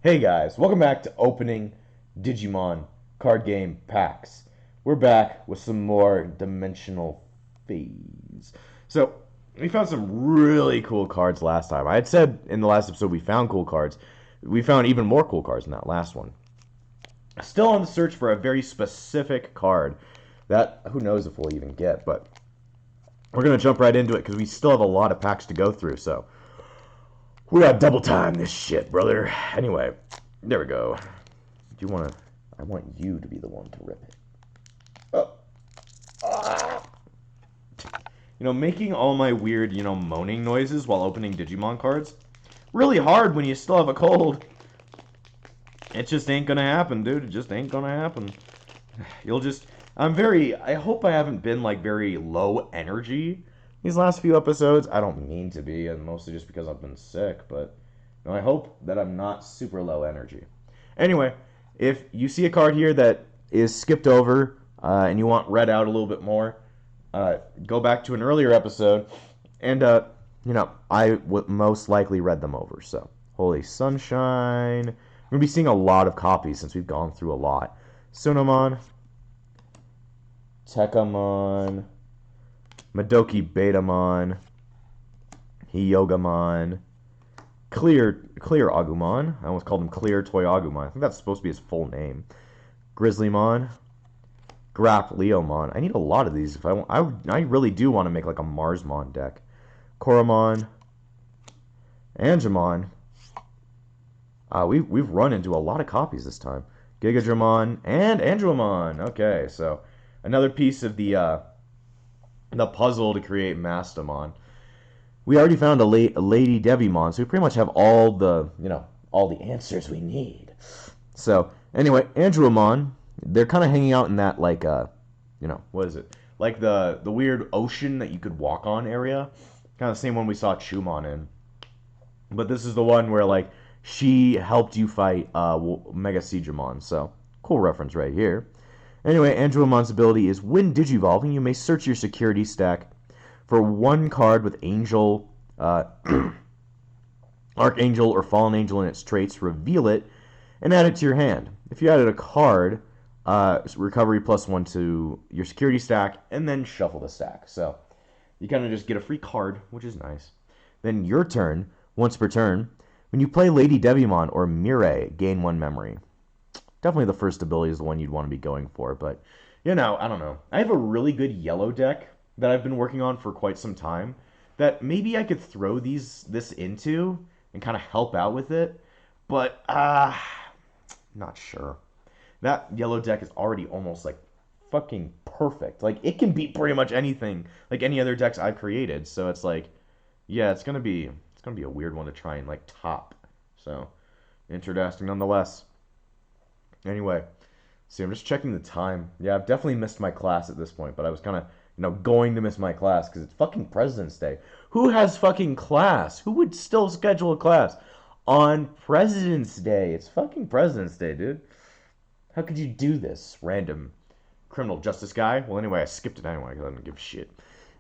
Hey guys, welcome back to opening Digimon Card Game packs. We're back with some more Dimensional Phase. So, we found some really cool cards last time. I had said in the last episode we found cool cards. We found even more cool cards in that last one. Still on the search for a very specific card that who knows if we'll even get, but we're going to jump right into it because we still have a lot of packs to go through, so we got double time this shit, brother. Anyway, there we go. Do you want to? I want you to be the one to rip it. Oh. Ah. Making all my weird, moaning noises while opening Digimon cards, really hard when you still have a cold. It just ain't gonna happen, dude. It just ain't gonna happen. I hope I haven't been, very low energy these last few episodes. I don't mean to be, and mostly just because I've been sick, but I hope that I'm not super low energy. Anyway, if you see a card here that is skipped over and you want read out a little bit more, go back to an earlier episode, and I would most likely read them over. So, Holy Sunshine. We're gonna be seeing a lot of copies since we've gone through a lot. Sunomon, Tekamon, Madoki Betamon, Hyogamon, Clear Agumon. I almost called him Clear Toy Agumon. I think that's supposed to be his full name. Grizzlymon, Grap Leomon. I need a lot of these if I want. I really do want to make like a Marsmon deck. Koromon, Angemon. We've run into a lot of copies this time. Gigadramon and Andromon. Okay, so another piece of the puzzle to create Mastamon. We already found a Lady Devimon, so we pretty much have all the answers we need. So anyway, Andromon, they're kind of hanging out in that what is it? Like the weird ocean that you could walk on area, kind of the same one we saw Chumon in. But this is the one where she helped you fight Mega Seedramon, so cool reference right here. Anyway, Andromon's ability is when digivolving, you may search your security stack for one card with Angel, Archangel, or Fallen Angel in its traits, reveal it, and add it to your hand. If you added a card, recovery +1 to your security stack, and then shuffle the stack. So you kind of just get a free card, which is nice. Then your turn, once per turn, when you play Lady Devimon or Mirai, gain 1 memory. Definitely the first ability is the one you'd want to be going for, but, I don't know. I have a really good yellow deck that I've been working on for quite some time that maybe I could throw this into and kind of help out with it, but, not sure. That yellow deck is already almost, fucking perfect. It can beat pretty much anything, any other decks I've created, so it's yeah, it's gonna be a weird one to try and, top. So, interesting nonetheless. Anyway, see, I'm just checking the time. Yeah, I've definitely missed my class at this point, but I was kind of, going to miss my class because it's fucking President's Day. Who has fucking class? Who would still schedule a class on President's Day? It's fucking President's Day, dude. How could you do this, random criminal justice guy? Well, anyway, I skipped it anyway because I didn't give a shit.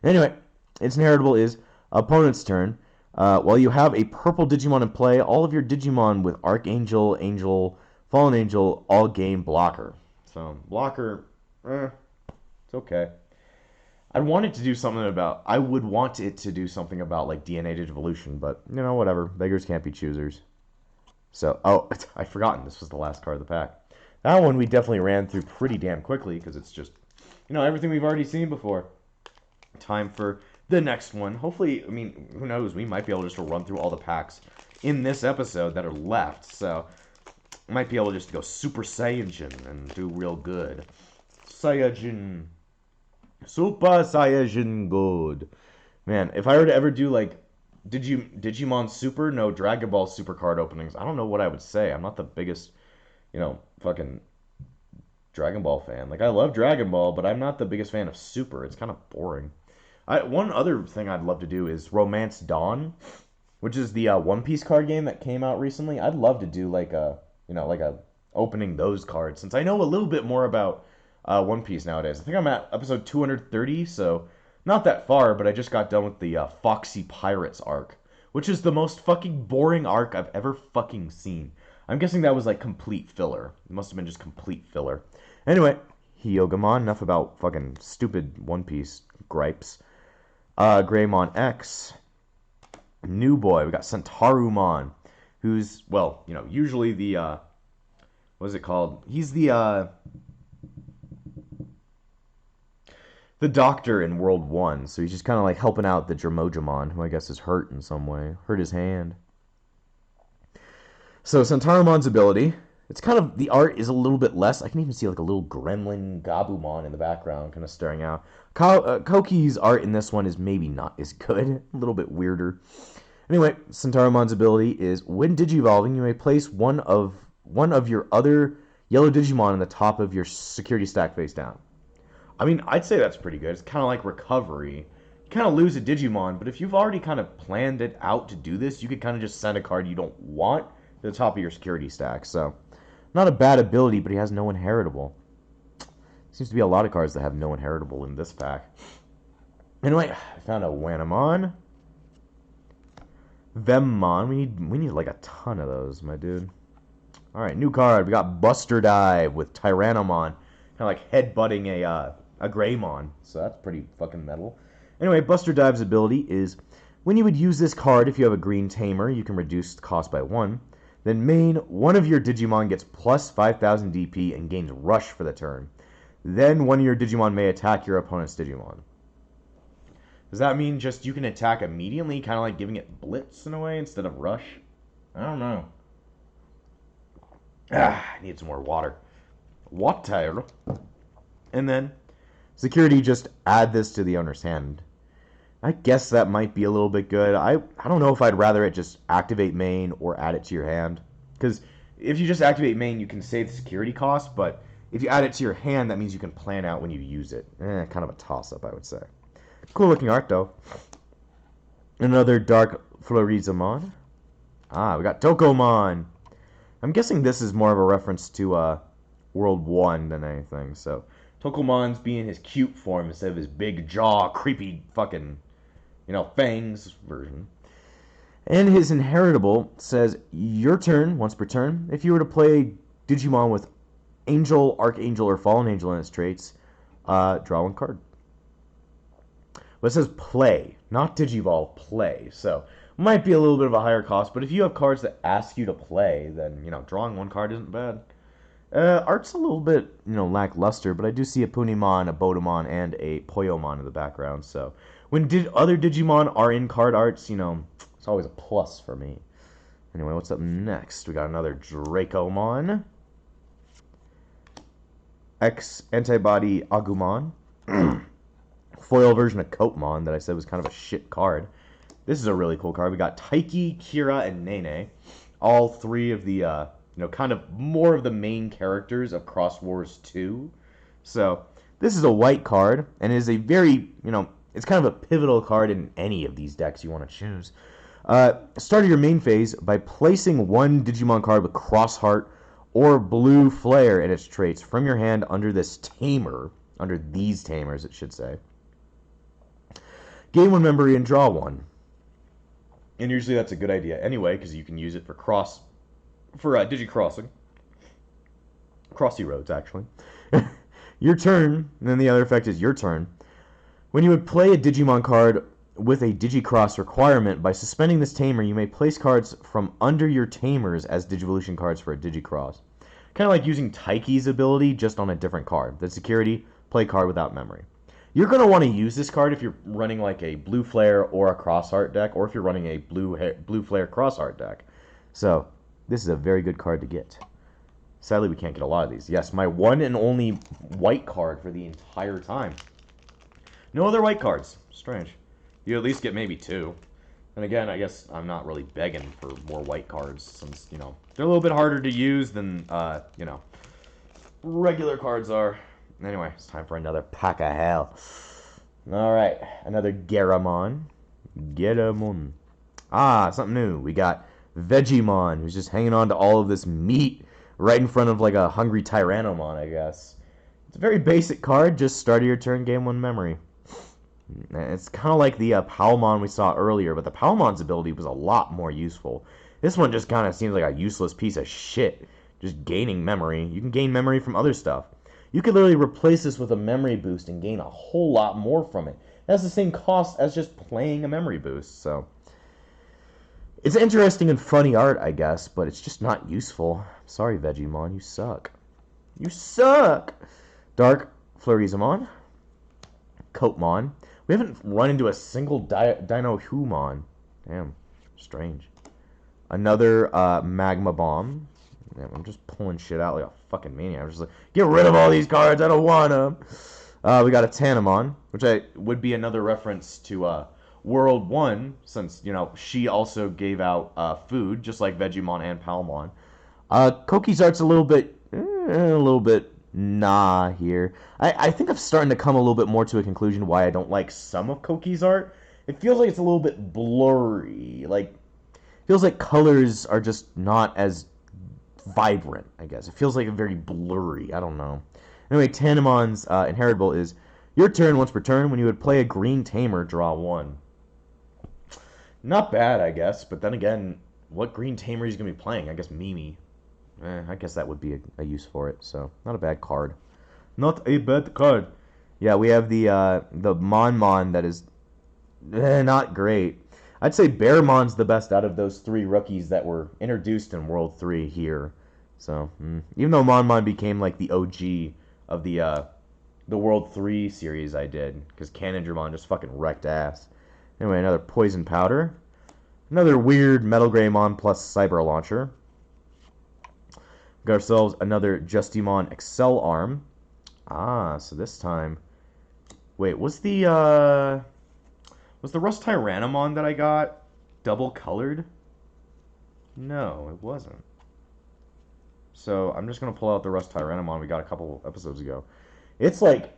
Anyway, its inheritable is opponent's turn. While you have a purple Digimon in play, all of your Digimon with Archangel, Angel, Fallen Angel all gain blocker. So, blocker, it's okay. I would want it to do something about DNA Digivolution, but, whatever. Beggars can't be choosers. So, I'd forgotten this was the last card of the pack. That one we definitely ran through pretty damn quickly because it's just, everything we've already seen before. Time for the next one. Hopefully, who knows, we might be able just to run through all the packs in this episode that are left, so might be able to just go Super Saiyajin and do real good. Saiyajin. Super Saiyajin good. Man, if I were to ever do, Digimon Super, no Dragon Ball Super card openings, I don't know what I would say. I'm not the biggest, fucking Dragon Ball fan. I love Dragon Ball, but I'm not the biggest fan of Super. It's kind of boring. One other thing I'd love to do is Romance Dawn, which is the One Piece card game that came out recently. I'd love to do a opening those cards since I know a little bit more about One Piece nowadays. I think I'm at episode 230, so not that far, but I just got done with the Foxy Pirates arc, which is the most fucking boring arc I've ever fucking seen. I'm guessing that was like complete filler. It must have been just complete filler. Anyway, Hyogamon, enough about fucking stupid One Piece gripes. Greymon X. New boy, we got Centarumon, who's, well, you know, usually the, what is it called? He's the doctor in World 1, so he's just kind of like helping out the Germojamon, who I guess is hurt in some way. Hurt his hand. So Centarumon's ability, it's kind of, the art is a little bit less. I can even see like a little gremlin Gabumon in the background kind of staring out. Koki's art in this one is maybe not as good. A little bit weirder. Anyway, Centarumon's ability is, when Digivolving, you may place one of your other yellow Digimon on the top of your security stack face down. I mean, I'd say that's pretty good. It's kind of like recovery. You kind of lose a Digimon, but if you've already kind of planned it out to do this, you could kind of just send a card you don't want to the top of your security stack. So, not a bad ability, but he has no inheritable. Seems to be a lot of cards that have no inheritable in this pack. Anyway, I found a Wanamon. Vemmon. We need like a ton of those, my dude. Alright, new card. We got Buster Dive with Tyrannomon. Kind of like headbutting a Greymon. So that's pretty fucking metal. Anyway, Buster Dive's ability is, when you would use this card, if you have a green tamer, you can reduce the cost by 1. Then main, one of your Digimon gets plus 5,000 DP and gains Rush for the turn. Then one of your Digimon may attack your opponent's Digimon. Does that mean just you can attack immediately, kind of like giving it Blitz in a way instead of Rush? I don't know. I need some more water. Water. And then, security, just add this to the owner's hand. I guess that might be a little bit good. I don't know if I'd rather it just activate main or add it to your hand. Because if you just activate main, you can save the security cost, but if you add it to your hand, that means you can plan out when you use it. Kind of a toss-up, I would say. Cool looking art, though. Another Dark Florizamon. We got Tokomon. I'm guessing this is more of a reference to World 1 than anything. So, Tokomon's being his cute form instead of his big jaw, creepy fucking, fangs version. And his inheritable says, your turn, once per turn, if you were to play Digimon with Angel, Archangel, or Fallen Angel in its traits, draw one card. But it says play, not Digivolve, play. So, might be a little bit of a higher cost, but if you have cards that ask you to play, then, drawing one card isn't bad. Art's a little bit, lackluster, but I do see a Punimon, a Bodemon, and a Poyomon in the background, so when other Digimon are in card arts, it's always a plus for me. Anyway, what's up next? We got another Dracomon. X-Antibody Agumon. Foil version of Coatmon that I said was kind of a shit card. This is a really cool card. We got Taiki, Kira, and Nene. All three of the, kind of more of the main characters of Xros Wars 2. So, this is a white card, and it is a very, it's kind of a pivotal card in any of these decks you want to choose. Start your main phase by placing one Digimon card with Crossheart or Blue Flare in its traits from your hand under this tamer, under these tamers, it should say. Gain one memory and draw one. And usually that's a good idea anyway, because you can use it for Digicrossing. Crossy roads, actually. Your turn, and then the other effect is your turn. When you would play a Digimon card with a Digicross requirement, by suspending this tamer, you may place cards from under your tamers as Digivolution cards for a Digicross. Kind of like using Taiki's ability, just on a different card. The security, play card without memory. You're going to want to use this card if you're running like a Blue Flare or a Crossheart deck, or if you're running a Blue Flare Crossheart deck. So, this is a very good card to get. Sadly, we can't get a lot of these. Yes, my one and only white card for the entire time. No other white cards. Strange. You at least get maybe two. And again, I guess I'm not really begging for more white cards, since, they're a little bit harder to use than, regular cards are. Anyway, it's time for another pack of hell. Alright, another Garamon. Garamon. Something new. We got Vegemon, who's just hanging on to all of this meat right in front of like a hungry Tyrannomon, I guess. It's a very basic card. Just start of your turn, gain one memory. It's kind of like the Palmon we saw earlier, but the Palmon's ability was a lot more useful. This one just kind of seems like a useless piece of shit. Just gaining memory. You can gain memory from other stuff. You could literally replace this with a memory boost and gain a whole lot more from it. It has the same cost as just playing a memory boost, so... It's interesting and funny art, I guess, but it's just not useful. Sorry, Vegemon, you suck. You suck! Dark Florizamon. Coatmon. We haven't run into a single Dino Humon. Damn, strange. Another Magma Bomb. Damn, I'm just pulling shit out like a fucking maniac. I'm just like, get rid of all these cards, I don't want them. We got a Tanamon, which would be another reference to World 1, since, you know, she also gave out food, just like Vegemon and Palmon. Koki's art's a little bit nah here. I think I'm starting to come a little bit more to a conclusion why I don't like some of Koki's art. It feels like it's a little bit blurry. Like, feels like colors are just not as vibrant, I guess. It feels like very blurry. I don't know. Anyway, Tanamon's inheritable is your turn once per turn. When you would play a green tamer, draw 1. Not bad, I guess, but then again, what green tamer is going to be playing? I guess Mimi. I guess that would be a use for it, so not a bad card. Not a bad card. Yeah, we have the Mon that is not great. I'd say Bearmon's the best out of those 3 rookies that were introduced in World 3 here. So, even though Mon became like the OG of the World 3 series I did, because Cannondramon just fucking wrecked ass. Anyway, another Poison Powder. Another weird Metal Greymon plus Cyber Launcher. Got ourselves another Justimon Excel Arm. So this time... Wait, was the Rust Tyrannomon that I got double colored? No, it wasn't. So I'm just going to pull out the Rust Tyrannomon we got a couple episodes ago. It's like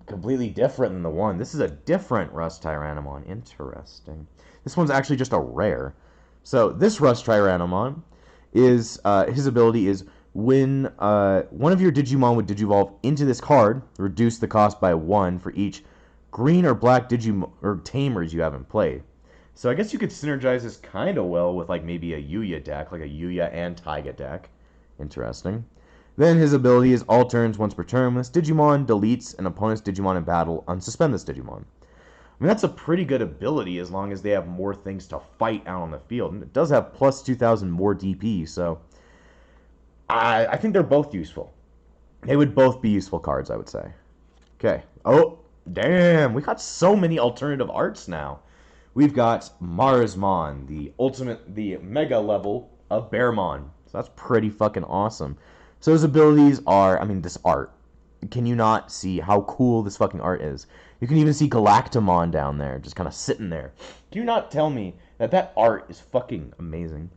completely different than the one. This is a different Rust Tyrannomon. Interesting. This one's actually just a rare. So this Rust Tyrannomon is, his ability is when one of your Digimon would Digivolve into this card, reduce the cost by 1 for each green or black Digimon or Tamers you haven't played. So I guess you could synergize this kind of well with like maybe a Yuya deck, like a Yuya and Taiga deck. Interesting. Then his ability is all turns once per turn. When this Digimon deletes an opponent's Digimon in battle, unsuspend this Digimon. I mean, that's a pretty good ability as long as they have more things to fight out on the field. And it does have plus 2,000 more DP, so I think they're both useful. They would both be useful cards, I would say. Okay. Oh, damn. We got so many alternative arts now. We've got Marsmon, the mega level of Bearmon. So that's pretty fucking awesome. So his abilities are, I mean, this art. Can you not see how cool this fucking art is? You can even see Galactamon down there, just kind of sitting there. Do you not tell me that art is fucking amazing?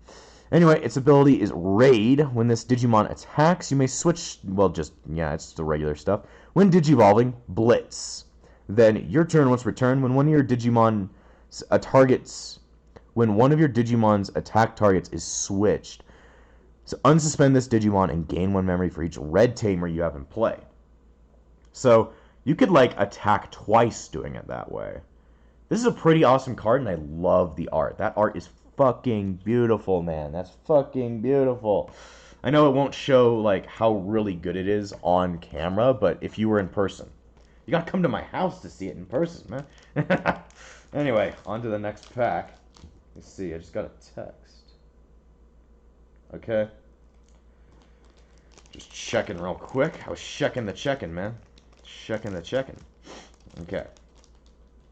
Anyway, its ability is Raid. When this Digimon attacks, you may switch, well, it's the regular stuff. When Digivolving, Blitz. Then your turn once per turn, when one of your Digimon's attack targets is switched. So unsuspend this Digimon and gain 1 memory for each red tamer you have in play. So you could like attack twice doing it that way. This is a pretty awesome card and I love the art. That art is fucking beautiful, man. That's fucking beautiful. I know it won't show like how really good it is on camera, but if you were in person, you gotta come to my house to see it in person, man. Anyway, on to the next pack. Let's see, I just got a text. Okay. Just checking real quick. I was checking the checking, man. Checking the checking. Okay.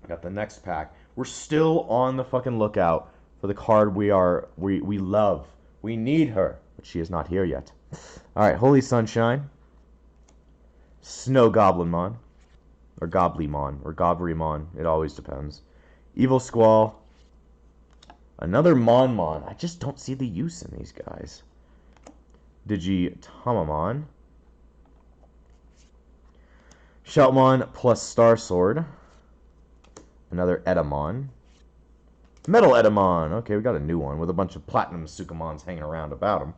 Got the next pack. We're still on the fucking lookout for the card we love. We need her, but she is not here yet. Alright, Holy Sunshine. Snow Goblinmon. Or Goblymon. Or Gobrymon. It always depends. Evil Squall. Another Monmon. I just don't see the use in these guys. Digitamamon. Shoutmon plus Star Sword. Another Edamon. Metal Edamon. Okay, we got a new one with a bunch of Platinum Sukamons hanging around about him.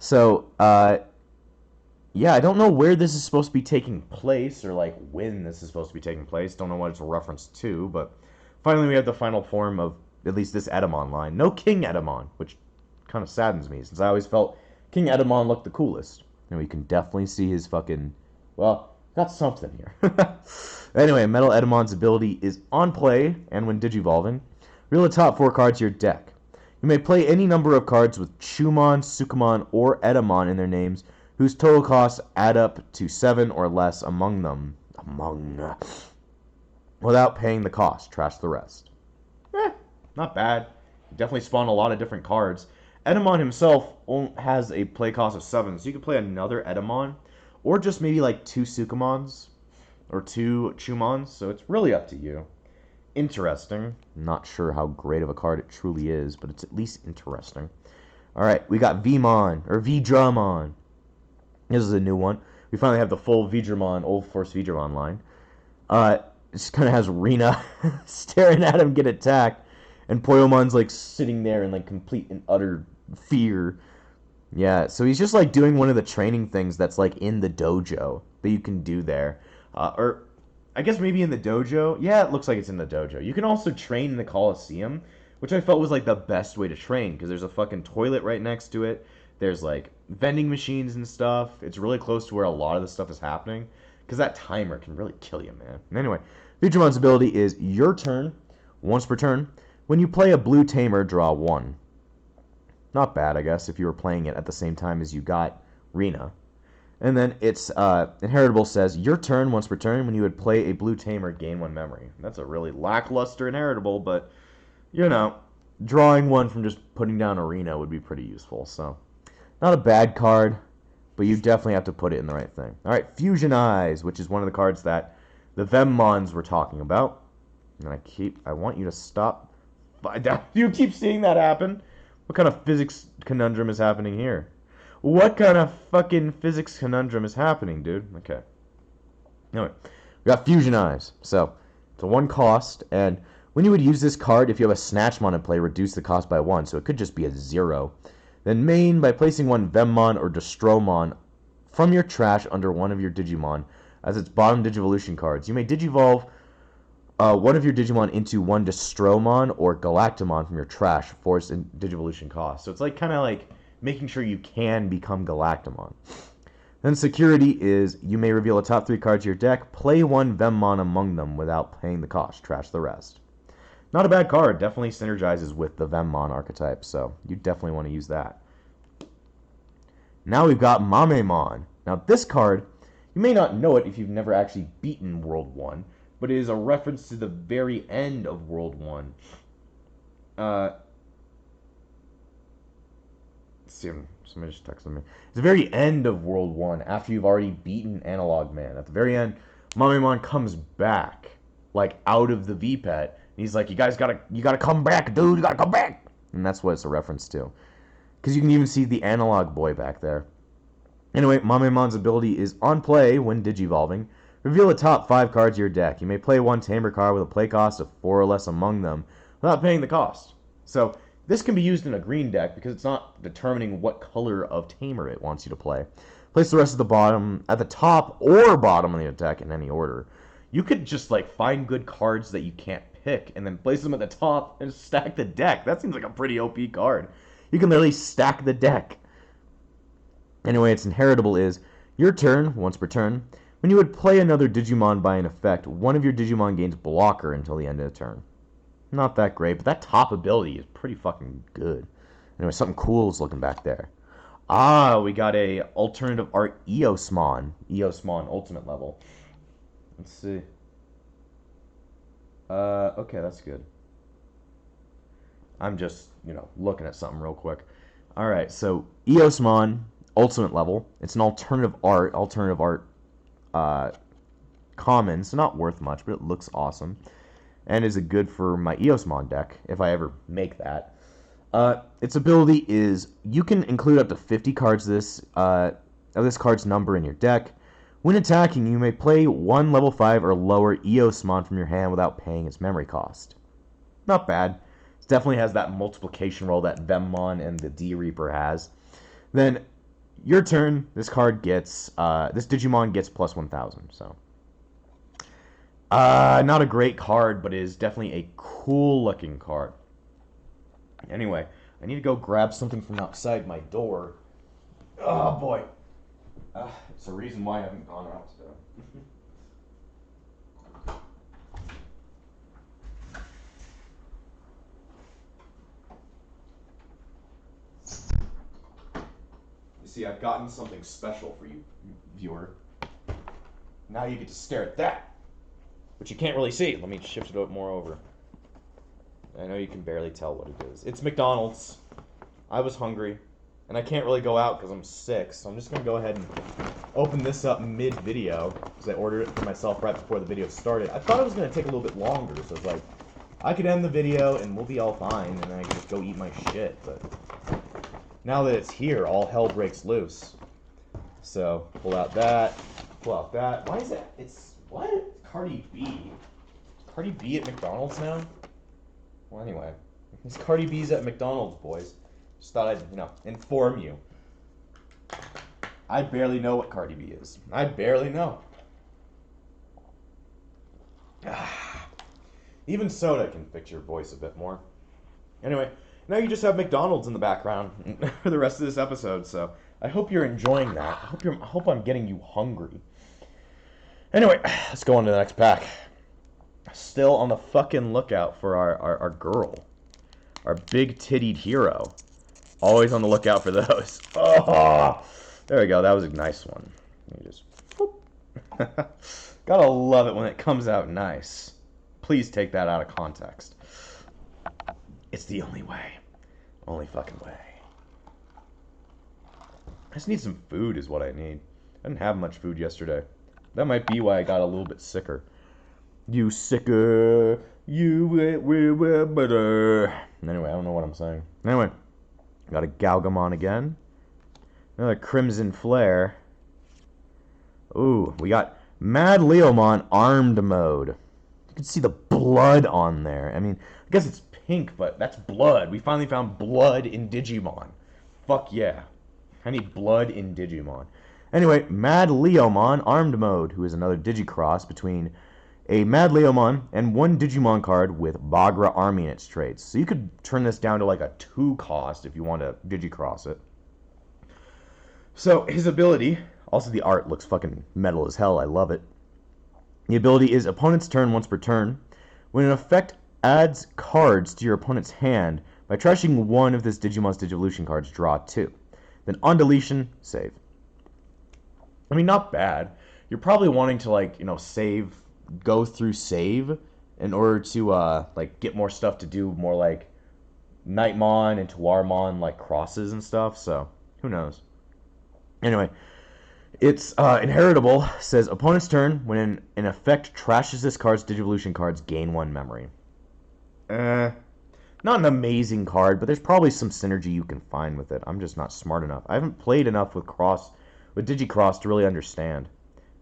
So, yeah, I don't know where this is supposed to be taking place or, like, when this is supposed to be taking place. Don't know what it's a reference to, but finally we have the final form of at least this Edamon line. No King Edamon, which kind of saddens me, since I always felt King Edamon looked the coolest. And we can definitely see his fucking, well, got something here. Anyway, Metal Edamon's ability is on play, and when digivolving, reveal the top 4 cards of your deck. You may play any number of cards with Chumon, Sukamon, or Edamon in their names, whose total costs add up to 7 or less among them. Without paying the cost. Trash the rest. Not bad. Definitely spawn a lot of different cards. Edamon himself has a play cost of 7, so you can play another Edamon, or just maybe like 2 Sukamons, or 2 Chumons, so it's really up to you. Interesting. Not sure how great of a card it truly is, but it's at least interesting. Alright, we got Vmon, or Vdramon. This is a new one. We finally have the full Vdramon, Old Force Vdramon line. It just kind of has Rina staring at him get attacked, and Poyomon's like sitting there in like complete and utter fear. Yeah, so he's just like doing one of the training things that's like in the dojo that you can do there. Or I guess maybe in the dojo. Yeah, it looks like it's in the dojo. You can also train in the Coliseum, which I felt was like the best way to train, because there's a fucking toilet right next to it. There's like vending machines and stuff. It's really close to where a lot of the stuff is happening, because that timer can really kill you, man. Anyway, Vidramon's ability is your turn, once per turn. When you play a blue tamer, draw 1. Not bad, I guess, if you were playing it at the same time as you got Rina. And then its inheritable says, your turn, once per turn. When you would play a blue tamer, gain 1 memory. That's a really lackluster inheritable, but, you know, drawing 1 from just putting down a Rina would be pretty useful. So, not a bad card, but you definitely have to put it in the right thing. Alright, Fusionize, which is one of the cards that the Vemmons were talking about. And I want you to stop. You keep seeing that happen? What kind of physics conundrum is happening here? What kind of fucking physics conundrum is happening, dude? Okay. Anyway, we got Fusionize. So, it's a 1 cost, and when you would use this card, if you have a Snatchmon in play, reduce the cost by 1, so it could just be a 0. Then main by placing 1 Vemmon or Destromon from your trash under one of your Digimon as its bottom Digivolution cards. You may Digivolve one of your Digimon into 1 Destromon or Galactamon from your trash for its Digivolution cost. So it's like kind of like making sure you can become Galactamon. Then security is you may reveal the top 3 cards of your deck, play 1 Vemmon among them without paying the cost. Trash the rest. Not a bad card. Definitely synergizes with the Vemmon archetype, so you definitely want to use that. Now we've got Mamemon. Now this card, you may not know it if you've never actually beaten World 1, but it is a reference to the very end of World 1. See, somebody just texted me. It's the very end of World 1, after you've already beaten Analog Man. At the very end, Mamemon comes back, like, out of the VPET. He's like, you gotta come back, dude, you gotta come back! And that's what it's a reference to. Because you can even see the Analog Boy back there. Anyway, Mamemon's ability is on play when digivolving. Reveal the top 5 cards of your deck. You may play 1 Tamer card with a play cost of 4 or less among them without paying the cost. So, this can be used in a green deck because it's not determining what color of Tamer it wants you to play. Place the rest of the bottom at the top or bottom of the deck in any order. You could just like find good cards that you can't pick and then place them at the top and stack the deck. That seems like a pretty OP card. You can literally stack the deck. Anyway, its inheritable is your turn, once per turn. When you would play another Digimon by an effect, one of your Digimon gains blocker until the end of the turn. Not that great, but that top ability is pretty fucking good. Anyway, something cool is looking back there. Ah, we got a alternative art Eosmon. Eosmon ultimate level. Let's see. Okay, that's good. I'm just, looking at something real quick. Alright, so Eosmon ultimate level. It's an alternative art common, so not worth much, but it looks awesome. And is it good for my Eosmon deck, if I ever make that. Its ability is, you can include up to 50 cards of this card's number in your deck. When attacking, you may play 1 level 5 or lower Eosmon from your hand without paying its memory cost. Not bad. It definitely has that multiplication roll that Vemmon and the D-Reaper has. Then, your turn, this card gets, this Digimon gets plus 1,000, so. Not a great card, but it is definitely a cool-looking card. Anyway, I need to go grab something from outside my door. Oh, boy. It's the reason why I haven't gone out today. You see, I've gotten something special for you, viewer. Now you get to stare at that, which you can't really see. Let me shift it more over. I know you can barely tell what it is. It's McDonald's. I was hungry, and I can't really go out because I'm sick, so I'm just going to go ahead and open this up mid-video, because I ordered it for myself right before the video started. I thought it was going to take a little bit longer, so it's like, I could end the video and we'll be all fine, and then I could just go eat my shit, but now that it's here, all hell breaks loose. So, pull out that. Why is that? What? Cardi B? Cardi B at McDonald's now? Well, anyway, it's Cardi B's at McDonald's, boys. Just thought I'd, inform you. I barely know what Cardi B is. I barely know. Even soda can fix your voice a bit more. Anyway, now you just have McDonald's in the background for the rest of this episode, so I hope you're enjoying that. I hope I'm getting you hungry. Anyway, let's go on to the next pack. Still on the fucking lookout for our girl. Our big-tittied hero. Always on the lookout for those. Oh, there we go. That was a nice one. Let me just... Gotta love it when it comes out nice. Please take that out of context. It's the only way. Only fucking way. I just need some food is what I need. I didn't have much food yesterday. That might be why I got a little bit sicker. You sicker. You will better. Anyway, I don't know what I'm saying. Anyway, got a Galgamon again. Another Crimson Flare. Ooh, we got Mad Leomon Armed Mode. You can see the blood on there. I mean, I guess it's pink, but that's blood. We finally found blood in Digimon. Fuck yeah. I need blood in Digimon. Anyway, Mad Leomon Armed Mode, who is another Digicross between a Mad Leomon and one Digimon card with Bagra Army in its traits. So you could turn this down to like a 2 cost if you want to Digicross it. So his ability, also the art looks fucking metal as hell, I love it. The ability is opponent's turn once per turn. When an effect adds cards to your opponent's hand, by trashing one of this Digimon's Digivolution cards, draw 2. Then on deletion, save. I mean, not bad. You're probably wanting to, save, go through save in order to, get more stuff to do more, Nightmon and Tuarmon, crosses and stuff, so who knows. Anyway, it's inheritable. Says, opponent's turn, when an effect trashes this card's Digivolution cards, gain 1 memory. Not an amazing card, but there's probably some synergy you can find with it. I'm just not smart enough. I haven't played enough with Digicross to really understand.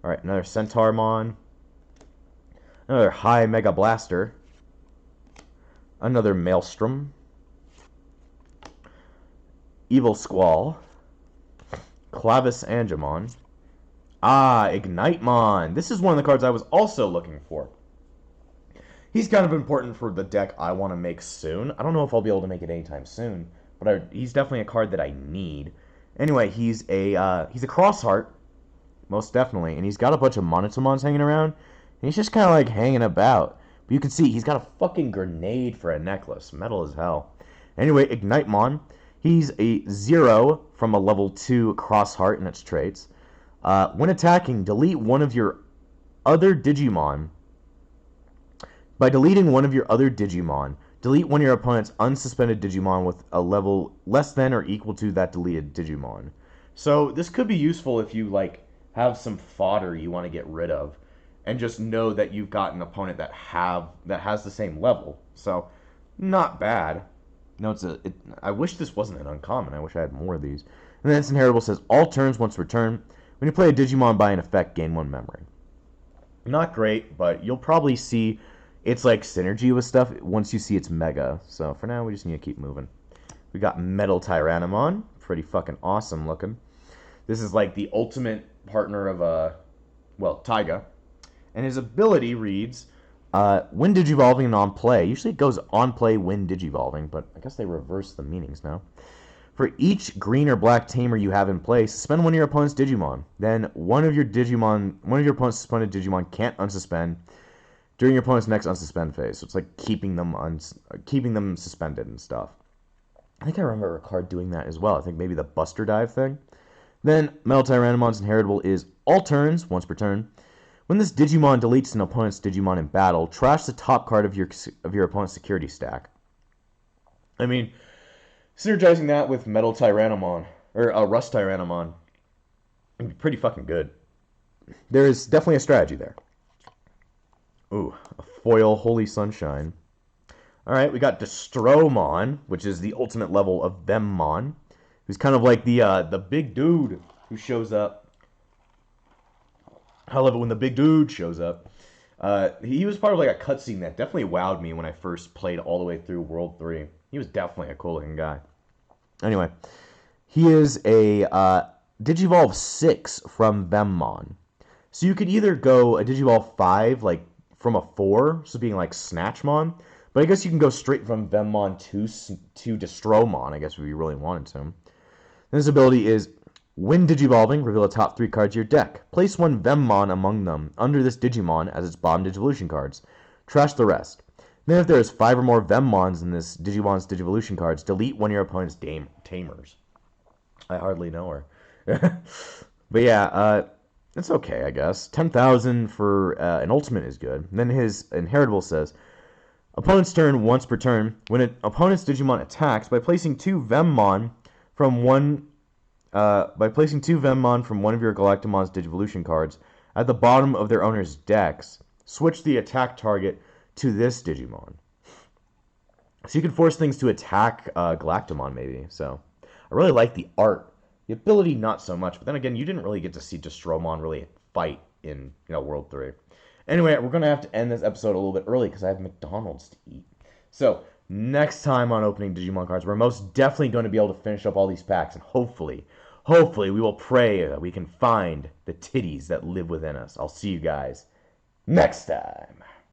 Alright, another Centaurmon. Another High Mega Blaster. Another Maelstrom. Evil Squall. Clavis Angemon. Ignitemon. This is one of the cards I was also looking for. He's kind of important for the deck I want to make soon. I don't know if I'll be able to make it anytime soon, but he's definitely a card that I need. Anyway, he's a Crossheart, most definitely, and he's got a bunch of Monotomons hanging around, and he's just kind of hanging about. But you can see he's got a fucking grenade for a necklace, metal as hell. Anyway, Ignitemon, he's a 0 from a level 2 Crossheart in its traits. When attacking, delete one of your other Digimon. By deleting one of your other Digimon, delete one of your opponent's unsuspended Digimon with a level less than or equal to that deleted Digimon. So this could be useful if you have some fodder you want to get rid of, and just know that you've got an opponent that has the same level. So not bad. No, I wish this wasn't an uncommon. I wish I had more of these. And then its inheritable says all turns once per turn. When you play a Digimon by an effect, gain 1 memory. Not great, but you'll probably see it's synergy with stuff once you see it's mega. So for now, we just need to keep moving. We got Metal Tyrannomon. Pretty fucking awesome looking. This is the ultimate partner of, Taiga. And his ability reads, When digivolving and on play, usually it goes on play when digivolving, but I guess they reverse the meanings now. For each green or black tamer you have in play, suspend one of your opponent's Digimon. Then one of your opponent's suspended Digimon can't unsuspend during your opponent's next unsuspend phase. So it's like keeping them suspended and stuff. I think I remember a card doing that as well. I think maybe the Buster Dive thing. Then Metal Tyrannomon's inheritable is all turns, once per turn. When this Digimon deletes an opponent's Digimon in battle, trash the top card of your opponent's security stack. I mean, synergizing that with Metal Tyrannomon, or Rust Tyrannomon, would be pretty fucking good. There is definitely a strategy there. Ooh, a foil Holy Sunshine. Alright, we got Destromon, which is the ultimate level of Vemmon, who's kind of like the big dude who shows up. I love it when the big dude shows up. He was part of like a cutscene that definitely wowed me when I first played all the way through World 3. He was definitely a cool looking guy. Anyway, he is a Digivolve 6 from Vemmon. So you could either go a Digivolve 5, like from a 4, so being like Snatchmon, but I guess you can go straight from Vemmon to Destromon, I guess, if you really wanted to. And his ability is, when Digivolving, reveal the top 3 cards of your deck. Place one Vemmon among them under this Digimon as its bottom Digivolution cards. Trash the rest. Then if there is 5 or more Vemmons in this Digimon's Digivolution cards, delete one of your opponent's tamers. I hardly know her. But yeah, it's okay, I guess. 10,000 for an ultimate is good. And then his inheritable says, opponent's turn once per turn. When an opponent's Digimon attacks, by placing 2 Vemmon from one of your Galactimon's Digivolution cards at the bottom of their owner's decks, switch the attack target to this Digimon. So you can force things to attack Galactimon, maybe. So I really like the art. The ability, not so much. But then again, you didn't really get to see Destromon really fight in World 3. Anyway, we're going to have to end this episode a little bit early because I have McDonald's to eat. So next time on Opening Digimon Cards, we're most definitely going to be able to finish up all these packs. And hopefully we will pray that we can find the titties that live within us. I'll see you guys next time.